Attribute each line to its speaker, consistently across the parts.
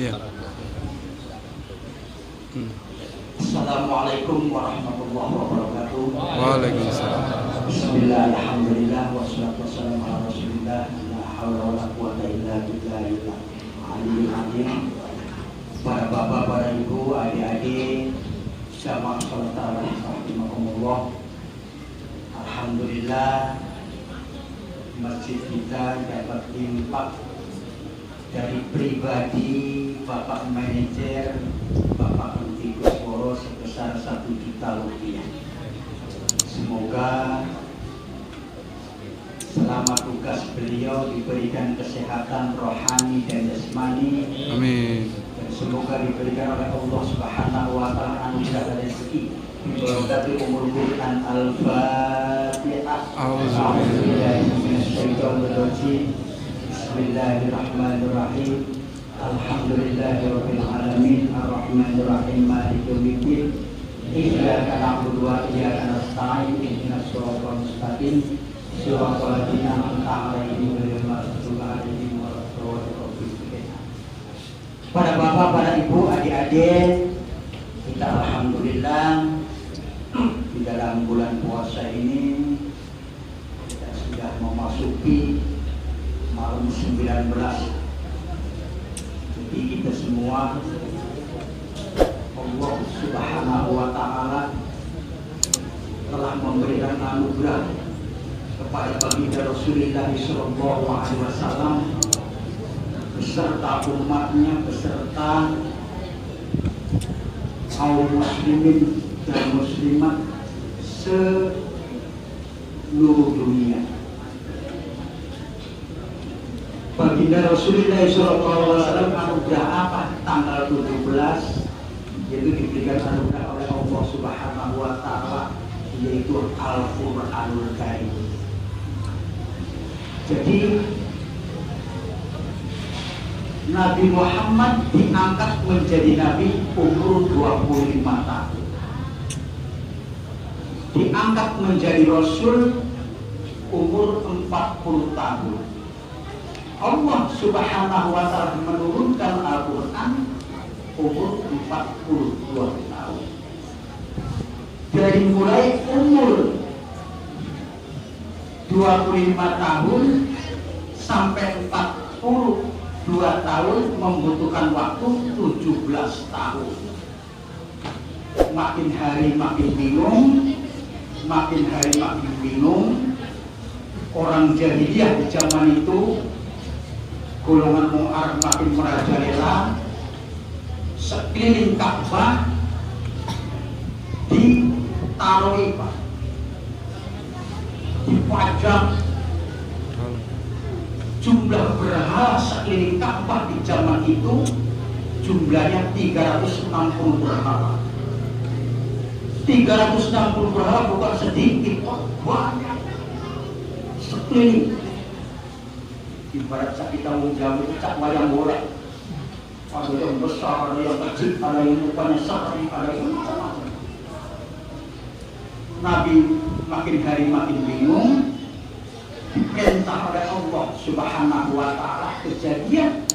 Speaker 1: Iya.
Speaker 2: Assalamualaikum warahmatullahi wabarakatuh.
Speaker 1: Waalaikumsalam.
Speaker 2: Bismillah, alhamdulillah, wassalatu wassalamu ala rasulillah. La haula wala quwwata illa billahil aliyyil azim. Para bapak, para ibu, adik-adik, jamaah salat tarawih rahimakumullah. Alhamdulillah, masjid kita dapat infak dari pribadi Bapak Manajer Bapak Menteri Kusworo sebesar 1 juta rupiah. Semoga selama tugas beliau diberikan kesehatan rohani dan jasmani.
Speaker 1: Amin.
Speaker 2: Dan semoga diberikan oleh Allah Subhanahu wa taala anugerah dan rezeki. Berkati umur Quran Al-Fatihah. A'udzubillahi minasyaitonir rajim. Bismillahirrahmanirrahim. Alhamdulillahirabbil alamin arrahmanir rahim maliki yaumiddin. Iyyaka na'budu wa iyyaka nasta'in ihdinas siratal mustaqim siratal ladzina an'amta 'alaihim ghairil maghdubi 'alaihim waladdallin. Para bapak, para ibu, adik-adik, kita alhamdulillah di dalam bulan puasa ini kita sudah memasuki malam 19. Jadi kita semua Allah Subhanahu wa taala telah memberikan anugerah kepada baginda Rasulullah sallallahu alaihi wasallam beserta umatnya, beserta kaum muslimin dan muslimat seluruh dunia. Baginda Rasulullah SAW anugerah apa? Tanggal 17 yaitu diberikan anugerah oleh Allah Subhanahu wa taala, yaitu Al-Qur'anul Karim. Jadi Nabi Muhammad diangkat menjadi nabi umur 25 tahun. Diangkat menjadi rasul umur 40 tahun. Allah Subhanahu wa taala menurunkan Al-Qur'an umur 42 tahun. Dari mulai umur 25 tahun sampai 42 tahun membutuhkan waktu 17 tahun. Makin hari makin bingung, makin hari makin bingung. Orang jahiliyah di zaman itu, golongan Mu'ar makin merajalela. Sekeliling Ka'bah ditaruhi, dipajang jumlah berhala sekeliling Ka'bah di zaman itu jumlahnya 360 berhala. 360 berhala bukan sedikit, banyak sekeliling. Ibarat kita menjamu cak wayang golek, ada yang besar, ada yang kecil, ada yang mukanya sari, ada yang macam-macam. Nabi makin hari makin bingung. Diperintah oleh Allah Subhanahu wa taala, Kejadian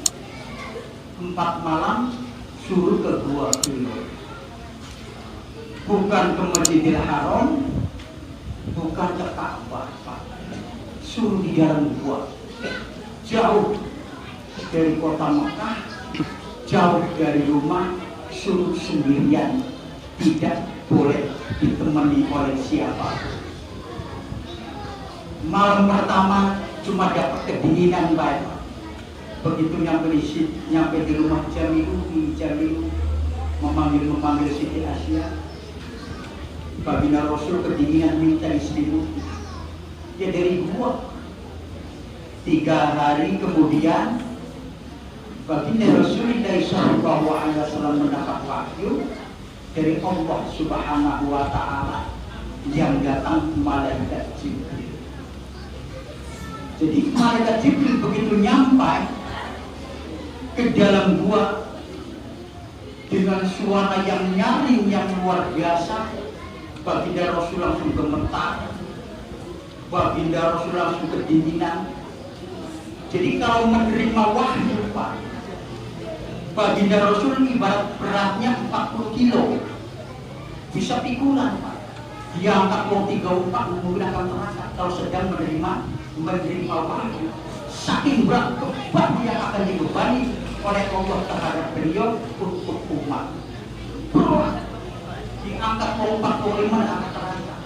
Speaker 2: 4 malam suruh ke Gua Hira. Bukan ke Masjidil Haram, bukan ke Ka'bah, suruh di dalam gua, jauh dari kota Mekah, jauh dari rumah, suruh sendirian, tidak boleh ditemani oleh siapa. Malam pertama cuma dapat kedinginan banyak. Begitu nyampe di rumah Jamilu memanggil Siti Asia. Baginda Rasul kedinginan minta istirahat. Ya dari gua. 3 hari kemudian baginda Rasulullah SAW mendapat wahyu dari Allah Subhanahu wa taala yang datang malaikat Jibril. Jadi malaikat Jibril begitu nyampai ke dalam gua dengan suara yang nyaring yang luar biasa, baginda Rasul langsung gemetar, baginda Rasul langsung kedinginan. Jadi kalau menerima wahyu, Pak, Baginda Rasul ibarat beratnya 40 kilo, bisa pikulan Pak. Dia angkat uang 34 menggunakan perangkat kalau sedang menerima wahyu. Saking berat beban yang akan dibebani oleh Allah terhadap beliau untuk umat. Berat diangkat uang 45 dan angkat perangkat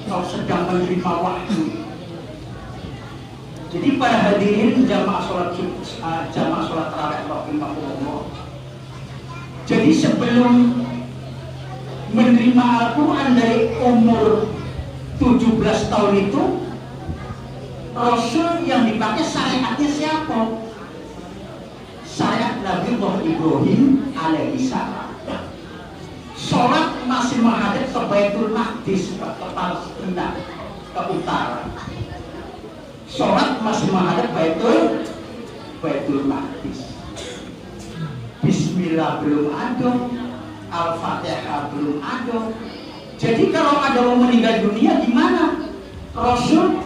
Speaker 2: kalau sedang menerima wahyu. Jadi pada hadirin jamaah sholat tarawih rahimahullah. Jadi sebelum menerima Al-Quran dari umur 17 tahun itu, Rasul yang dipakai syariatnya siapa? Syariat Nabi Ibrahim alaihissalam. Sholat masih menghadap ke Baitul Maqdis, ke Palestina, ke utara. Sholat masih menghadap Baitul Maqdis. Bismillah belum ada, Al-Fatihah belum ada. Jadi kalau ada mau meninggal dunia gimana? Rasul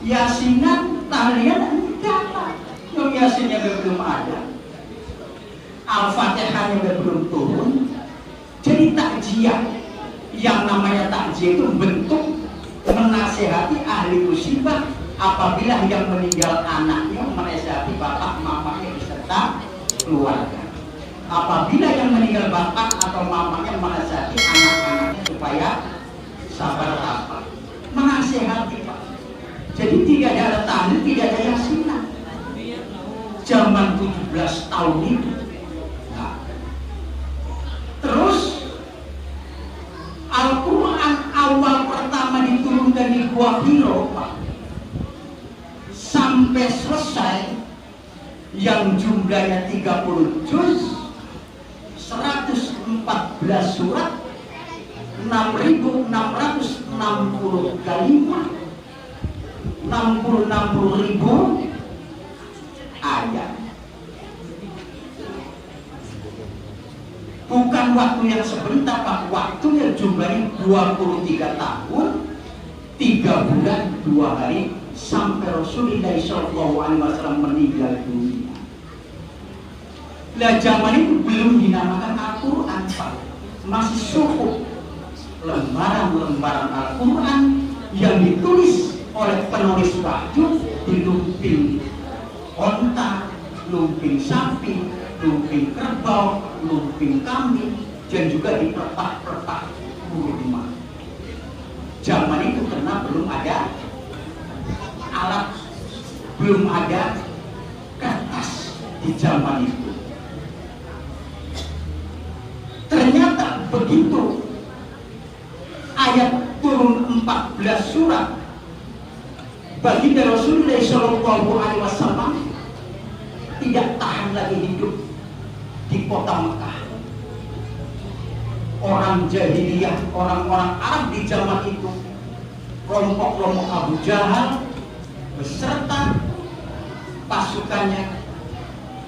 Speaker 2: Yasinan, tahlilan enggak Pak. Yang Yasinnya belum ada, Al-Fatihahnya belum turun. Jadi takjiah, yang namanya takjiah itu bentuk menasehati ahli musibah apabila yang meninggal anaknya menasehati bapak mamanya beserta keluarga. Apabila yang meninggal bapak atau mamanya menasihati anak-anaknya supaya sabar, menasihati Pak. Jadi tidak ada tahlil, tidak ada yasinan. Zaman 17 tahun itu. Nah, terus Al-Quran awal pertama diturunkan di Gua Hiro Pak, sampai selesai yang jumlahnya 30 juz, 114 surat, 6.660 kalimat, 60.000 ayat. Bukan waktu yang sebentar Pak, waktunya jumlahnya 23 tahun, 3 bulan, 2 hari, sampai Rasulullah SAW meninggal dunia. Lah zaman itu belum dinamakan Al-Quran Pak, masih suhuf, lembaran-lembaran Al-Quran yang ditulis oleh penulis wahyu di lumping onta, lumping sapi, lumping kerbau, lumping kambing, dan juga di perpak-perpak rumah. Zaman itu karena belum ada alat, belum ada kertas di zaman itu. Ternyata begitu ayat turun 14 surat, baginda Rasulullah SAW tidak tahan lagi hidup di kota Mekah. Orang jahiliyah, orang-orang Arab di zaman itu, kelompok-kelompok Abu Jahal beserta pasukannya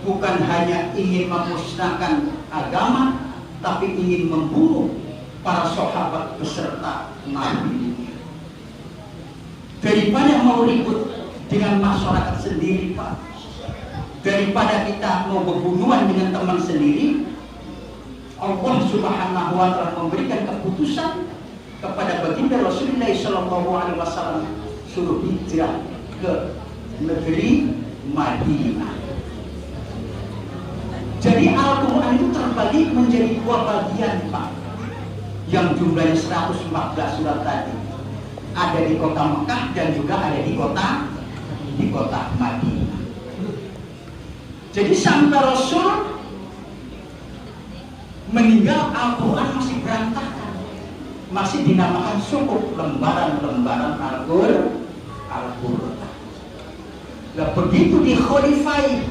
Speaker 2: bukan hanya ingin memusnahkan agama, tapi ingin membunuh para sahabat beserta Nabi. Daripada mau ribut dengan masyarakat sendiri Pak, daripada kita mau berbunuhan dengan teman sendiri, Allah Subhanahu wa Ta'ala memberikan keputusan kepada baginda Rasulullah SAW suruh hijrah ke negeri Madinah. Jadi Al-Quran itu terbagi menjadi 2 bagian Pak, yang jumlahnya 114 surat tadi. Ada di kota Mekah dan juga ada di kota Madinah. Jadi sampai Rasul meninggal, Al-Quran masih berantakan, masih dinamakan suhuf, lembaran-lembaran Al-Quran. Nah, begitu dikhalifai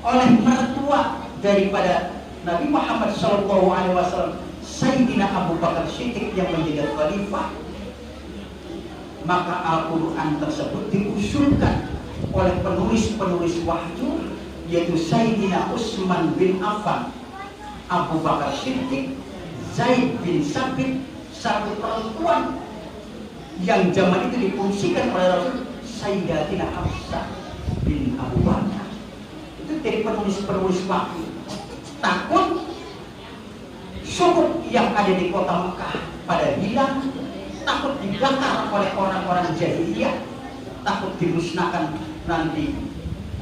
Speaker 2: oleh mertua daripada Nabi Muhammad SAW, Sayyidina Abu Bakar Siddiq yang menjadi khalifah, maka Al-Quran tersebut diusulkan oleh penulis-penulis wahyu, yaitu Sayyidina Utsman bin Affan, Abu Bakar Siddiq, Zaid bin Sabit, satu perempuan yang zaman itu difungsikan oleh Rasul, Sayyidatina Hafsah bin Abu Bakar. Itu dari penulis-penulis wahyu. Takut suku yang ada di kota Mekah pada hilang, takut dibakar oleh orang-orang jahiliyah, takut dimusnahkan, nanti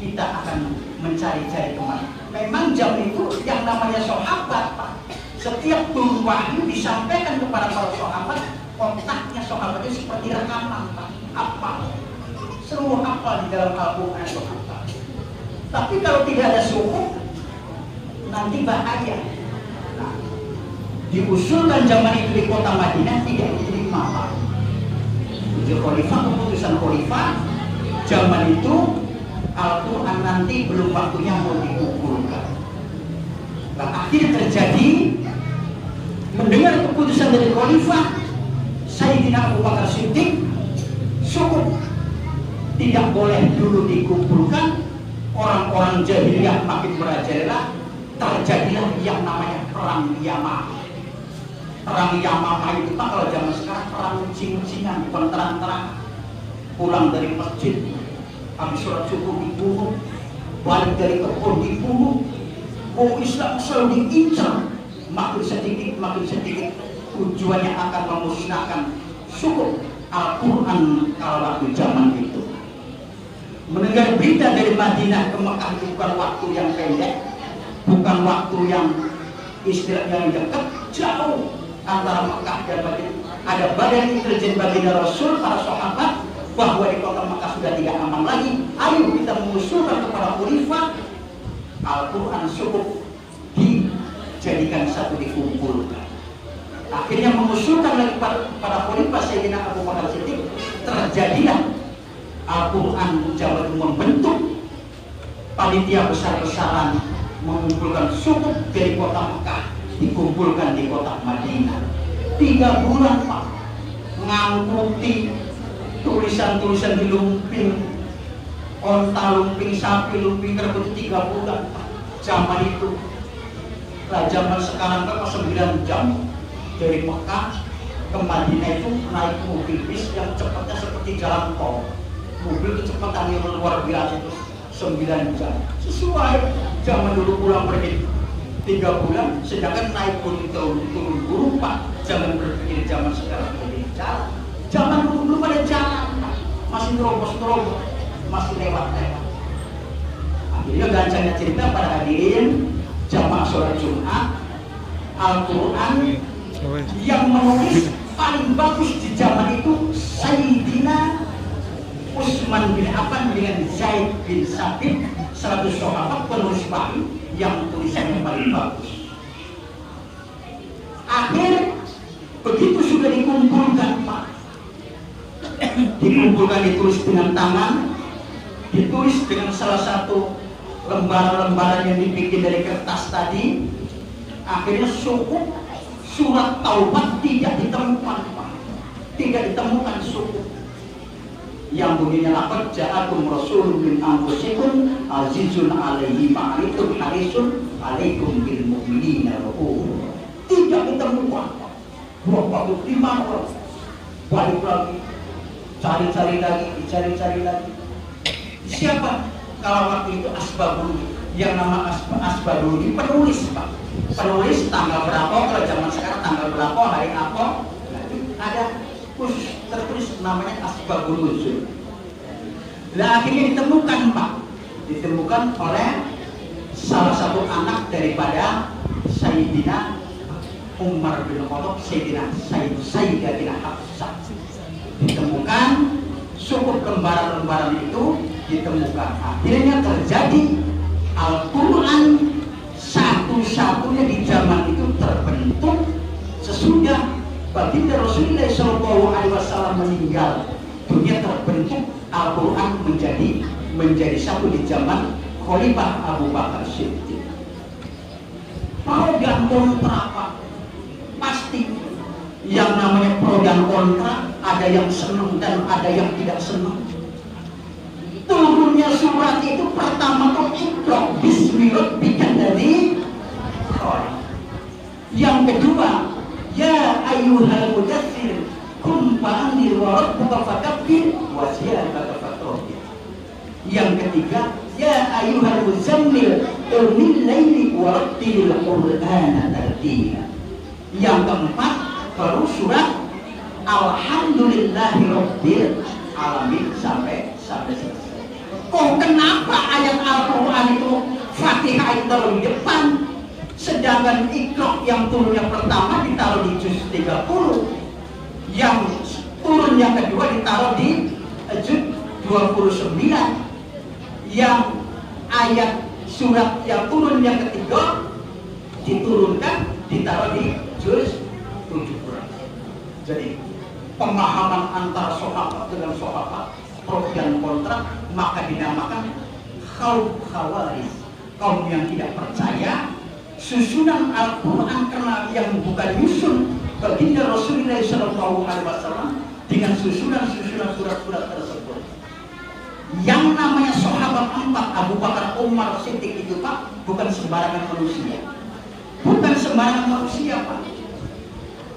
Speaker 2: kita akan mencari-cari kemana. Memang jam itu yang namanya sahabat, Pak. Setiap turun wahyu disampaikan kepada para sahabat, otaknya sahabat itu seperti rekaman, Pak. Hafal. Seluruh hafal di dalam Al-Quran itu hafal. Tapi kalau tidak ada suku, nanti bahaya. Nah, diusulkan zaman itu di kota Madinah tidak diterima, Pak. Uji khalifah, keputusan khalifah, zaman itu Al-Quran nanti belum waktunya mau dikumpulkan. Nah, akhirnya terjadi mendengar keputusan dari khalifah Sayyidina Abu Bakar Siddiq, cukup tidak boleh dulu dikumpulkan. Orang-orang jahiliyah makin merajalela, terjadilah yang namanya perang Yamamah. Perang Yamamah itu Pak, kalau zaman sekarang perang ucing-ucingan, bukan terang-terang. Pulang dari masjid, habis sholat subuh dibunuh, balik dari kebun dibunuh. Islam selalu diincar, makin sedikit tujuannya akan memusnahkan suku Al-Quran kalau waktu zaman itu. Mendengar berita dari Madinah ke Mekah itu bukan waktu yang pendek, bukan waktu yang istilahnya yang dekat, jauh antara Mekah dan Madinah. Ada badan intelijen baginda Rasul, para sahabat, bahwa di kota Mekah sudah tidak aman lagi. Ayo kita mengusulkan kepada khalifah, Al-Quran cukup dijadikan satu, dikumpulkan. Akhirnya mengusulkan lagi pada khalifah Sayyidina Abu Bakar Siddiq, terjadilah Al-Quran Jawa membentuk panitia besar-besaran mengumpulkan suku dari kota Mekah, dikumpulkan di kota Madinah. 3 bulan Pak, ngangkuti tulisan-tulisan di lumping, onta lumping, sapi lumping, kerbau, 3 bulan Pak. Zaman itu, nah zaman sekarang kan 9 jam dari Mekah ke Madinah itu naik mobil bis yang cepatnya seperti jalan tol. Mobil kecepatan yang luar biasa itu 9 jam. Sesuai zaman dulu pulang pergi 3 bulan, sedangkan naik gunung turun gunung Pak. Jangan berpikir zaman sekarang boleh jalan. Zaman dulu belum ada jalan Pak. Masih terobos, masih lewat. Akhirnya gancangnya cerita pada hadirin jamaah sholat Jumat, Al-Quran yang menulis paling bagus di zaman itu Sayyidina Utsman bin Affan dengan Zaid bin Sabit, 100 sahabat penulis wahyu yang tulisannya paling bagus. Akhir begitu sudah dikumpulkan Pak, dikumpulkan, ditulis dengan tangan, ditulis dengan salah satu lembaran-lembaran yang dibikin dari kertas tadi. Akhirnya suku surat Taubat tidak ditemukan Pak, tidak ditemukan suku yang bunyinya laqad ja'akum rasulun min anfusikum azizun 'alaihi ma 'anittum harisun 'alaikum bil mu'minina raufur. Tidak ditemukan. Berapa bukti mana? Balik lagi, cari-cari lagi, dicari-cari lagi. Siapa? Kalau waktu itu Asbabul, yang nama Asbabul ini penulis Pak. Penulis tanggal berapa, kalau zaman sekarang tanggal berapa, hari apa, ada khusus tertulis namanya Asbabul Nuzul. Nah akhirnya ditemukan Pak, ditemukan oleh salah satu anak daripada Sayyidina Umar bin Khattab, Sayyidatina Hafsah. Ditemukan cukup lembaran-lembaran itu ditemukan. Akhirnya terjadi Al-Quran satu-satunya di zaman itu terbentuk sesudah baginda Rasulullah SAW meninggal dunia, terbentuk Al-Quran menjadi satu di zaman Khalifah Abu Bakar Siddiq. Pro dan kontra Pak, pasti yang namanya pro dan kontra, ada yang senang dan ada yang tidak senang. Turunnya surat itu pertama tuh Iqra bismi rabbikal ladzi khalaq. Yang kedua, ya ayyuhal mudaththir qum fa'anzir wa rabbuka fakabbir wa thiyabaka fatahhir. Yang ketiga, ya ayyuhal muzammil qumil laili warattilil qur'ana tartila. Yang keempat baru surat Alhamdulillahirabbil alamin sampai selesai. Kok kenapa ayat Al-Quran itu Fatihah itu taruh di depan, sedangkan Iqra yang turun yang pertama ditaruh di juz 30, yang turun yang kedua ditaruh di juz 29, yang ayat surat yang turun yang ketiga diturunkan ditaruh di juz 17. Jadi pemahaman antara sahabat dengan sahabat pro dan kontra, maka dinamakan kaum khawarij, kaum yang tidak percaya susunan Al-Quran karena yang bukan nyusun baginda Rasulullah SAW dengan susunan-susunan surat-surat tersebut. Yang namanya sahabat empat, Abu Bakar, Umar, Siddiq itu Pak, bukan sembarangan manusia. Bukan sembarangan manusia Pak.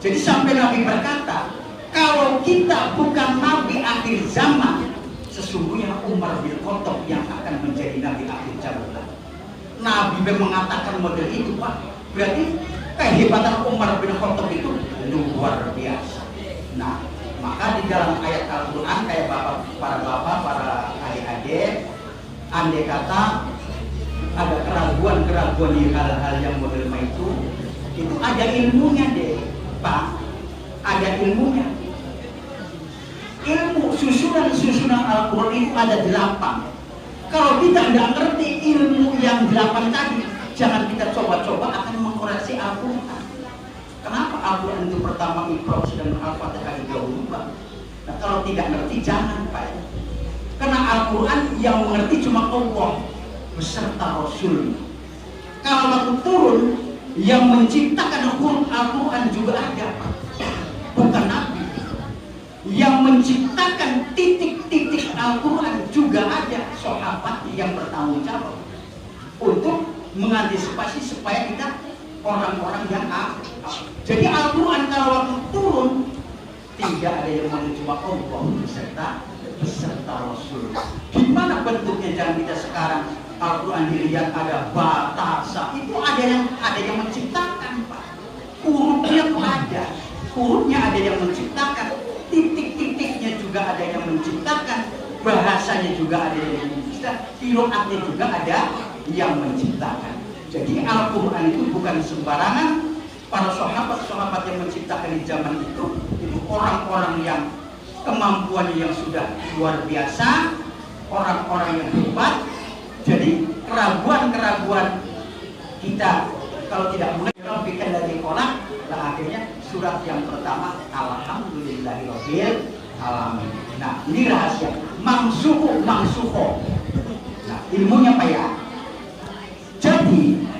Speaker 2: Jadi sampai Nabi berkata, kalau kita bukan Nabi akhir zaman, sesungguhnya Umar bin Khattab yang akan menjadi Nabi akhir zaman. Nabi mengatakan model itu Pak. Berarti kehebatan Umar bin Khattab itu luar biasa. Nah, maka di dalam ayat Al-Quran kayak para bapak, para adik-adik, andai kata ada keraguan-keraguan di hal-hal yang model itu ada ilmunya deh Pak. Ada ilmunya. Ilmu susunan Al-Quran itu ada 8. Kalau kita tidak ngerti ilmu yang 8 tadi, jangan kita coba-coba akan mengkoreksi Al-Quran. Kenapa Al-Quran itu pertama Iqra dan Al-Fatihah dahulu Pak? Nah, kalau tidak ngerti jangan Pak. Karena Al-Quran yang mengerti cuma Allah beserta Rasul. Kalau waktu turun, yang menciptakan Al-Quran juga ada Pak. Bukan Nabi. Yang menciptakan titik-titik Al-Quran juga ada sahabat yang bertanggung jawab untuk mengantisipasi supaya kita orang-orang yang jadi Al-Quran kalau waktu turun tidak ada yang menuju Allah beserta Rasul. Gimana bentuknya? Jangan kita sekarang Al-Quran dilihat ada batasa, itu ada yang menciptakan Pak. Hurufnya tuh ada, hurufnya ada yang menciptakan, titik-titiknya juga ada yang menciptakan, bahasanya juga ada yang menciptakan, qiraatnya juga ada yang menciptakan. Jadi Al-Quran itu bukan sembarangan. Para sahabat-sahabat yang menciptakan di zaman itu orang-orang yang kemampuannya yang sudah luar biasa, orang-orang yang hebat. Jadi keraguan-keraguan kita kalau tidak mengerti bikin dari kolak, nah akhirnya surat yang pertama Alhamdulillahirabbil alamin. Nah ini rahasia mangsuho. Nah ilmunya Pak ya. Jadi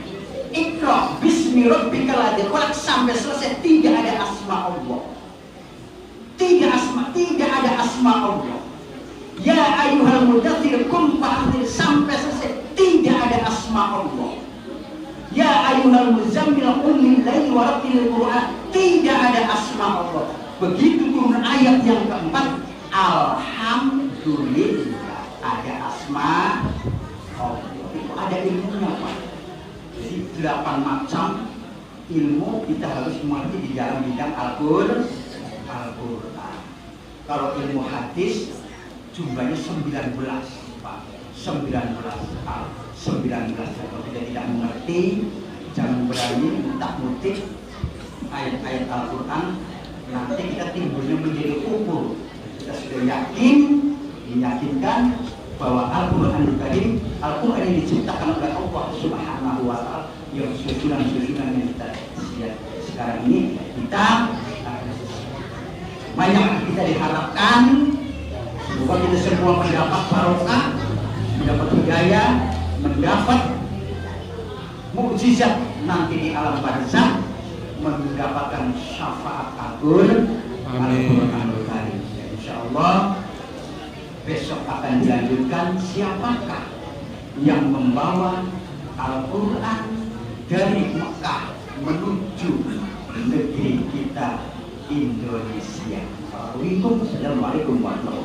Speaker 2: Iqra bismi rabbikal ladzi khalaq sampai selesai tidak ada asma Allah. Tidak ada asma Allah. Ya ayyuhal mudaththir qum fa'anzir sampai selesai tidak ada asma Allah. Ya ayyuhal muzammil qumil laili warattilil Qur'an tidak ada asma Allah. Begitu turun ayat yang keempat Alhamdulillah ada asma Allah. Itu ada ilmunya Pak. Jadi 8 macam ilmu kita harus mengerti di dalam bidang Al-Quran. Kalau ilmu hadis jumlahnya 19 Pak. 19 kalau kita tidak mengerti jangan berani tak-mutik ayat-ayat Al-Quran, nanti kita timbulnya menjadi kufur. Kita sudah meyakinkan bahwa Al-Quran yang diciptakan oleh Allah Subhanahu wa Ta'ala, yang susunan-susunan yang kita lihat sekarang ini kita banyak kita diharapkan semoga kita semua mendapat barokah, mendapat hidayah, mendapat mukjizat nanti di alam barzakh, mendapatkan syafaat Al-Quranul Karim. Insyaallah besok akan dilanjutkan siapakah yang membawa Al-Quran dari Mekah menuju negeri kita Indonesia. Assalamualaikum warahmatullahi wabarakatuh.